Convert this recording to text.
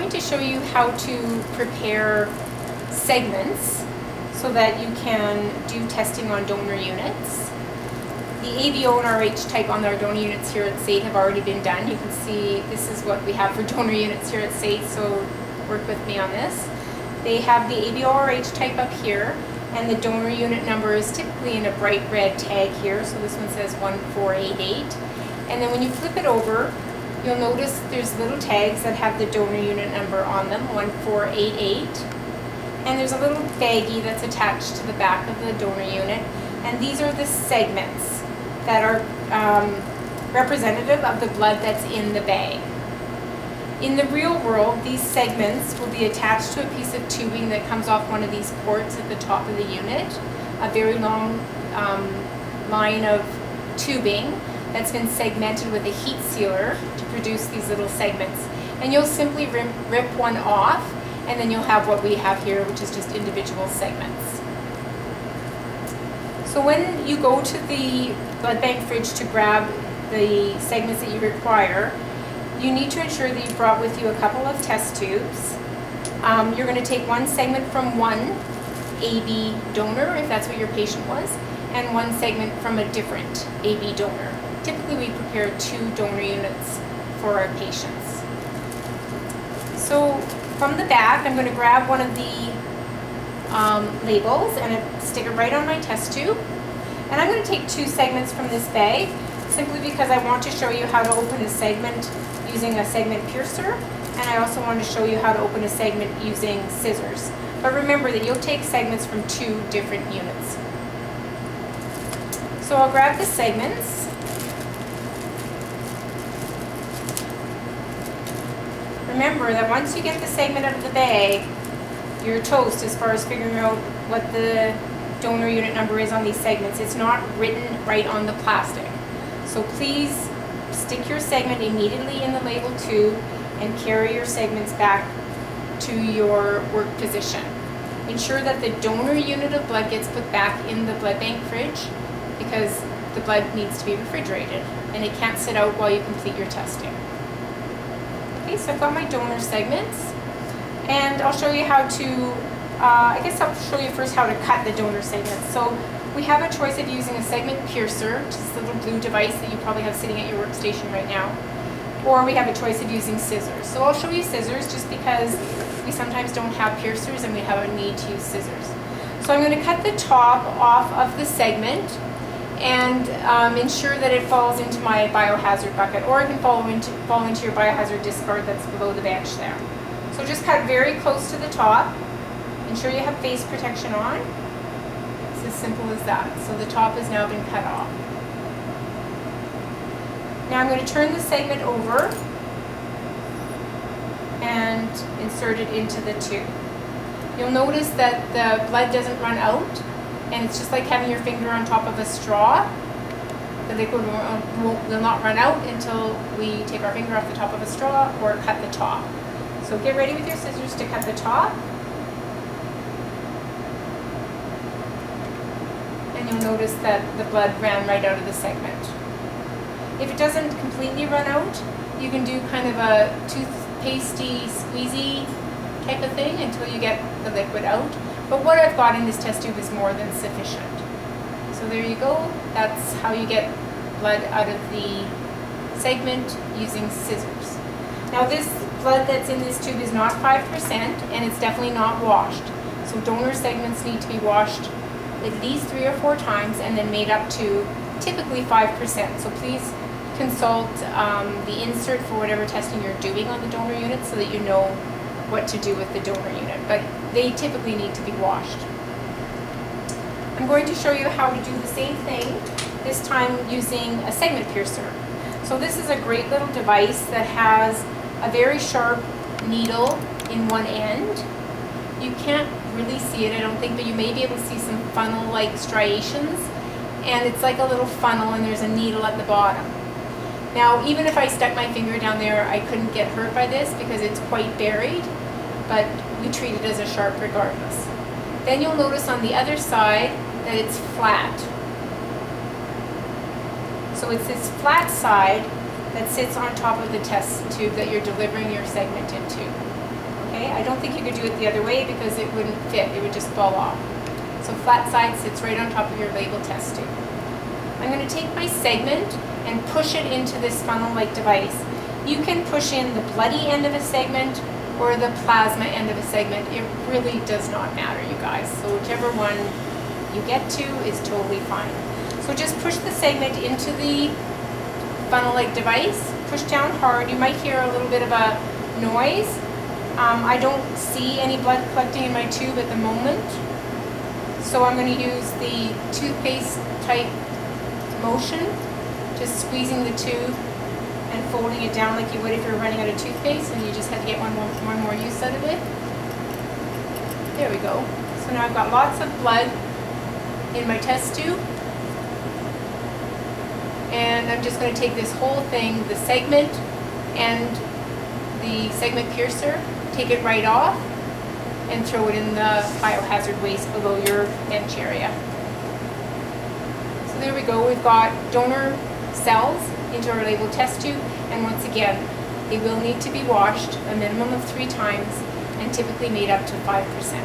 going to show you how to prepare segments so that you can do testing on donor units. The ABO and RH type on our donor units here at SAIT have already been done. You can see this is what we have for donor units here at SAIT, so work with me on this. They have the ABO RH type up here, and the donor unit number is typically in a bright red tag here, so this one says 1488. And then when you flip it over, you'll notice there's little tags that have the donor unit number on them, 1488. And there's a little baggie that's attached to the back of the donor unit, and these are the segments that are representative of the blood that's in the bag. In the real world, these segments will be attached to a piece of tubing that comes off one of these ports at the top of the unit, a very long line of tubing that's been segmented with a heat sealer to produce these little segments. And you'll simply rip one off, and then you'll have what we have here, which is just individual segments. So when you go to the blood bank fridge to grab the segments that you require, you need to ensure that you've brought with you a couple of test tubes. You're going to take one segment from one AB donor, if that's what your patient was, and one segment from a different AB donor. Typically we prepare 2 donor units for our patients. So from the back, I'm going to grab one of the labels and stick it right on my test tube. And I'm going to take 2 segments from this bag, simply because I want to show you how to open a segment using a segment piercer, and I also want to show you how to open a segment using scissors. But remember that you'll take segments from 2 different units. So I'll grab the segments. Remember that once you get the segment out of the bag, you're toast as far as figuring out what the donor unit number is on these segments. It's not written right on the plastic. So please stick your segment immediately in the label tube and carry your segments back to your work position. Ensure that the donor unit of blood gets put back in the blood bank fridge, because the blood needs to be refrigerated and it can't sit out while you complete your testing. Okay, so I've got my donor segments, and I'll show you how to, I guess I'll show you first how to cut the donor segments. So we have a choice of using a segment piercer, which is a little blue device that you probably have sitting at your workstation right now, or we have a choice of using scissors. So I'll show you scissors just because we sometimes don't have piercers and we have a need to use scissors. So I'm going to cut the top off of the segment and ensure that it falls into my biohazard bucket, or it can fall into your biohazard discard that's below the bench there. So just cut very close to the top. Ensure you have face protection on. It's as simple as that. So the top has now been cut off. Now I'm going to turn the segment over and insert it into the tube. You'll notice that the blood doesn't run out, and it's just like having your finger on top of a straw. The liquid will not run out until we take our finger off the top of a straw or cut the top. So get ready with your scissors to cut the top. And you'll notice that the blood ran right out of the segment. If it doesn't completely run out, you can do kind of a toothpastey, squeezy type of thing until you get the liquid out. But what I've got in this test tube is more than sufficient. So there you go. That's how you get blood out of the segment using scissors. Now this blood that's in this tube is not 5%, and it's definitely not washed. So donor segments need to be washed at least 3 or 4 times and then made up to typically 5%. So please consult the insert for whatever testing you're doing on the donor unit so that you know what to do with the donor unit, but they typically need to be washed. I'm going to show you how to do the same thing, this time using a segment piercer. So this is a great little device that has a very sharp needle in one end. You can't really see it, I don't think, but you may be able to see some funnel-like striations, and it's like a little funnel and there's a needle at the bottom. Now, even if I stuck my finger down there, I couldn't get hurt by this because it's quite buried, but we treat it as a sharp regardless. Then you'll notice on the other side that it's flat. So it's this flat side that sits on top of the test tube that you're delivering your segment into. Okay, I don't think you could do it the other way because it wouldn't fit, it would just fall off. So flat side sits right on top of your label test tube. I'm going to take my segment and push it into this funnel-like device. You can push in the bloody end of a segment or the plasma end of a segment. It really does not matter, you guys. So whichever one you get to is totally fine. So just push the segment into the funnel-like device. Push down hard. You might hear a little bit of a noise. I don't see any blood collecting in my tube at the moment. So I'm going to use the toothpaste type motion, just squeezing the tube and folding it down like you would if you were running out of toothpaste and you just had to get one more use out of it. There we go. So now I've got lots of blood in my test tube. And I'm just going to take this whole thing, the segment and the segment piercer, take it right off and throw it in the biohazard waste below your bench area. So there we go, we've got donor cells into our label test tube, and once again, they will need to be washed a minimum of 3 times and typically made up to 5%.